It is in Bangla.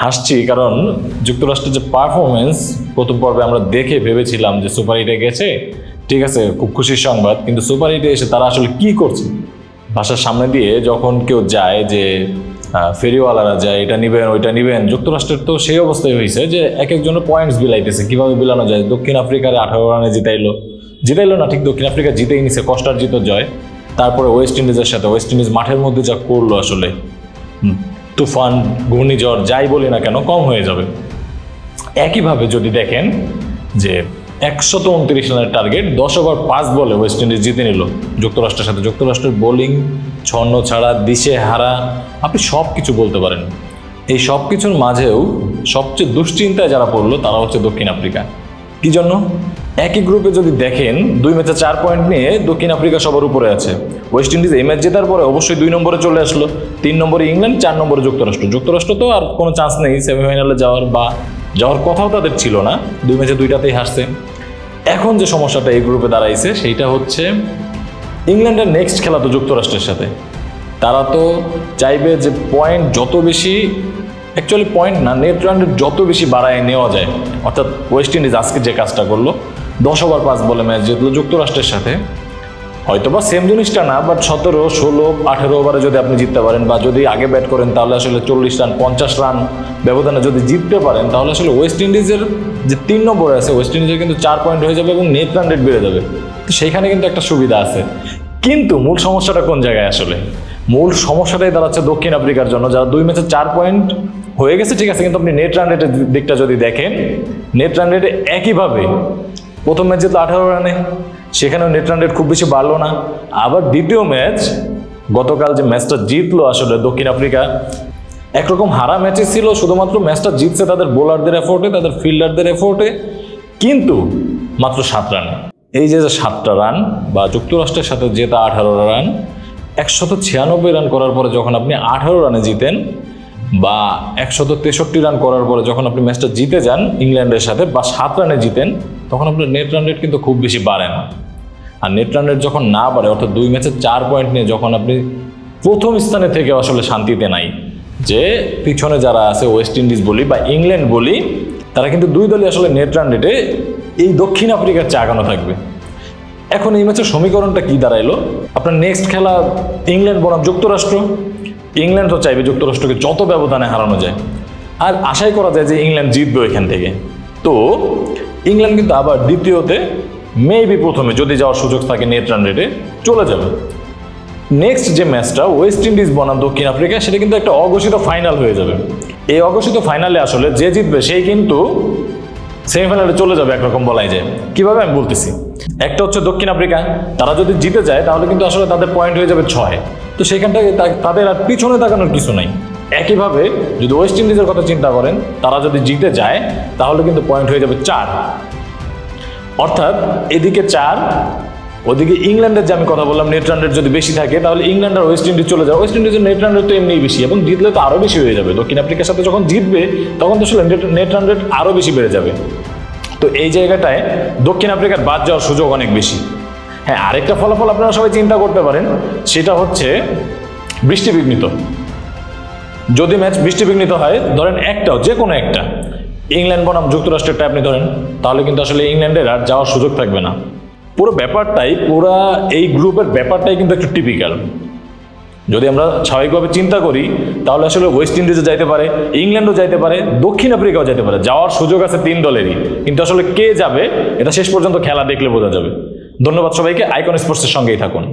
হাসছি কারণ যুক্তরাষ্ট্রের যে পারফরমেন্স প্রথম পর্বে আমরা দেখে ভেবেছিলাম যে সুপার এইটে গেছে, ঠিক আছে, খুব খুশির সংবাদ। কিন্তু সুপার এইটে এসে তারা আসলে কি করছে? বাসার সামনে দিয়ে যখন কেউ যায়, যে ফেরিওয়ালারা যায়, এটা নিবেন ওইটা নিবেন, যুক্তরাষ্ট্রের তো সেই অবস্থায় হয়েছে যে এক একজনের পয়েন্টস বিলাইতেছে। কিভাবে বিলানো যায়? দক্ষিণ আফ্রিকার 18 রানে জিতাইলো না, ঠিক দক্ষিণ আফ্রিকা জিতেই নিছে, কষ্টার্জিত জয়। তারপরে ওয়েস্ট ইন্ডিজের সাথে ওয়েস্ট ইন্ডিজ মাঠের মধ্যে যা করলো, আসলে তুফান, ঘূর্ণিঝড় যাই বলি না কেন কম হয়ে যাবে। একইভাবে যদি দেখেন যে 129 রানের টার্গেট, 10 ওভার 5 বলে ওয়েস্ট ইন্ডিজ জিতে নিল যুক্তরাষ্ট্রের সাথে। যুক্তরাষ্ট্রের বোলিং ছন্ন ছাড়া, দিশে হারা, আপনি সব কিছু বলতে পারেন। এই সব কিছুর মাঝেও সবচেয়ে দুশ্চিন্তায় যারা পড়লো তারা হচ্ছে দক্ষিণ আফ্রিকা। কি জন্য? একই গ্রুপে যদি দেখেন 2 ম্যাচে 4 পয়েন্ট নিয়ে দক্ষিণ আফ্রিকা সবার উপরে আছে। ওয়েস্ট ইন্ডিজ এই ম্যাচ জেতার পরে অবশ্যই 2 নম্বরে চলে আসলো, 3 নম্বরে ইংল্যান্ড, 4 নম্বরে যুক্তরাষ্ট্র তো আর কোনো চান্স নেই সেমিফাইনালে যাওয়ার কথাও তাদের ছিল না। 2 ম্যাচে 2টাতেই হারছে। এখন যে সমস্যাটা এই গ্রুপে দাঁড়াইছে সেইটা হচ্ছে ইংল্যান্ডের নেক্সট খেলা তো যুক্তরাষ্ট্রের সাথে। তারা তো চাইবে যে পয়েন্ট যত বেশি, অ্যাকচুয়ালি পয়েন্ট না, নেট রান যত বেশি বাড়ায় নেওয়া যায়। অর্থাৎ ওয়েস্ট ইন্ডিজ আজকে যে কাজটা করলো, 10 ওভার 5 বলে ম্যাচ জিতলো যুক্তরাষ্ট্রের সাথে। হয়তোবা সেম জিনিসটা না, বাট 17, 16, 18 ওভারে যদি আপনি জিততে পারেন, বা যদি আগে ব্যাট করেন তাহলে আসলে 40 রান 50 রান ব্যবধানে যদি জিততে পারেন, তাহলে আসলে ওয়েস্ট ইন্ডিজের যে 3 নম্বরে আছে ওয়েস্ট ইন্ডিজের কিন্তু 4 পয়েন্ট হয়ে যাবে এবং নেট রান রেট বেড়ে যাবে। তো সেইখানে কিন্তু একটা সুবিধা আছে। কিন্তু মূল সমস্যাটা কোন জায়গায়? আসলে মূল সমস্যাটাই দাঁড়াচ্ছে দক্ষিণ আফ্রিকার জন্য, যারা 2 ম্যাচে 4 পয়েন্ট হয়ে গেছে, ঠিক আছে, কিন্তু আপনি নেট রান রেটের দিকটা যদি দেখেন, নেট রান রেটে একইভাবে প্রথম ম্যাচ জিতলো 18 রানে, সেখানেও নেট রান রেট খুব বেশি বাড়লো না। আবার দ্বিতীয় ম্যাচ, গতকাল যে ম্যাচটা জিতলো আসলে দক্ষিণ আফ্রিকা, একরকম হারা ম্যাচে ছিল, শুধুমাত্র ম্যাচটা জিতছে তাদের বোলারদের এফোর্টে, তাদের ফিল্ডারদের এফোর্টে, কিন্তু মাত্র 7 রান। এই যে 7টা রান, বা যুক্তরাষ্ট্রের সাথে জেতা 18 রান, 196 রান করার পরে যখন আপনি 18 রানে জিতেন, বা 163 রান করার পরে যখন আপনি ম্যাচটা জিতে যান ইংল্যান্ডের সাথে, বা 7 রানে জিতেন, তখন আপনার নেট রান রেট কিন্তু খুব বেশি বাড়ে না। আর নেট রান রেট যখন না বাড়ে, অর্থাৎ 2 ম্যাচে 4 পয়েন্ট নিয়ে যখন আপনি প্রথম স্থানে থেকে আসলে শান্তিতে নাই, যে পিছনে যারা আছে ওয়েস্ট ইন্ডিজ বলি বা ইংল্যান্ড বলি, তারা কিন্তু 2 দলই আসলে নেট রান রেটে এই দক্ষিণ আফ্রিকার চেয়ে আগানো থাকবে। এখন এই ম্যাচের সমীকরণটা কি দাঁড়াইলো? আপনার নেক্সট খেলা ইংল্যান্ড বনাম যুক্তরাষ্ট্র। ইংল্যান্ড তো চাইবে যুক্তরাষ্ট্রকে যত ব্যবধানে হারানো যায়, আর আশাই করা যায় যে ইংল্যান্ড জিতবে ওইখান থেকে। তো ইংল্যান্ড কিন্তু আবার দ্বিতীয়তে, মেবি প্রথমে যদি যাওয়ার সুযোগ থাকে, নেট রান রেটে চলে যাবে। নেক্সট যে ম্যাচটা ওয়েস্ট ইন্ডিজ বনাম দক্ষিণ আফ্রিকা, সেটা কিন্তু একটা অঘোষিত ফাইনাল হয়ে যাবে। এই অঘোষিত ফাইনালে আসলে যে জিতবে সেই কিন্তু সেমিফাইনালে চলে যাবে, একরকম বলাই যায়। কিভাবে আমি বলতেছি, একটা হচ্ছে দক্ষিণ আফ্রিকা, তারা যদি জিতে যায় তাহলে কিন্তু আসলে তাদের পয়েন্ট হয়ে যাবে 6। তো সেখানটায় তাদের আর পিছনে তাকানোর কিছু নাই। একইভাবে যদি ওয়েস্ট ইন্ডিজের কথা চিন্তা করেন, তারা যদি জিতে যায় তাহলে কিন্তু পয়েন্ট হয়ে যাবে 4। অর্থাৎ এদিকে 4, ওদিকে ইংল্যান্ডের যে আমি কথা বললাম, নেট রান রেট যদি বেশি থাকে তাহলে ইংল্যান্ড আর ওয়েস্ট ইন্ডিজ চলে যায়। ওয়েস্ট ইন্ডিজের নেট রান রেট তো এমনিই বেশি, এবং জিতলে তো আরও বেশি হয়ে যাবে। দক্ষিণ আফ্রিকার সাথে যখন জিতবে তখন তো আসলে নেট রান রেট আরও বেশি বেড়ে যাবে। তো এই জায়গাটায় দক্ষিণ আফ্রিকার বাদ যাওয়ার সুযোগ অনেক বেশি। হ্যাঁ, আরেকটা ফলাফল আপনারা সবাই চিন্তা করতে পারেন, সেটা হচ্ছে বৃষ্টিবিঘ্নিত। যদি ম্যাচ বৃষ্টিবিঘ্নিত হয়, ধরেন একটাও, যে কোনো একটা, ইংল্যান্ড বনাম যুক্তরাষ্ট্রেরটা আপনি ধরেন, তাহলে কিন্তু আসলে ইংল্যান্ডের আর যাওয়ার সুযোগ থাকবে না। পুরো এই গ্রুপের ব্যাপারটাই কিন্তু একটু টিপিক্যাল। যদি আমরা স্বাভাবিকভাবে চিন্তা করি তাহলে আসলে ওয়েস্ট ইন্ডিজও যাইতে পারে, ইংল্যান্ডও যাইতে পারে, দক্ষিণ আফ্রিকাও যাইতে পারে। যাওয়ার সুযোগ আছে 3 দলেরই, কিন্তু আসলে কে যাবে এটা শেষ পর্যন্ত খেলা দেখলে বোঝা যাবে। ধন্যবাদ সবাইকে। আইকন স্পোর্টসের সঙ্গেই থাকুন।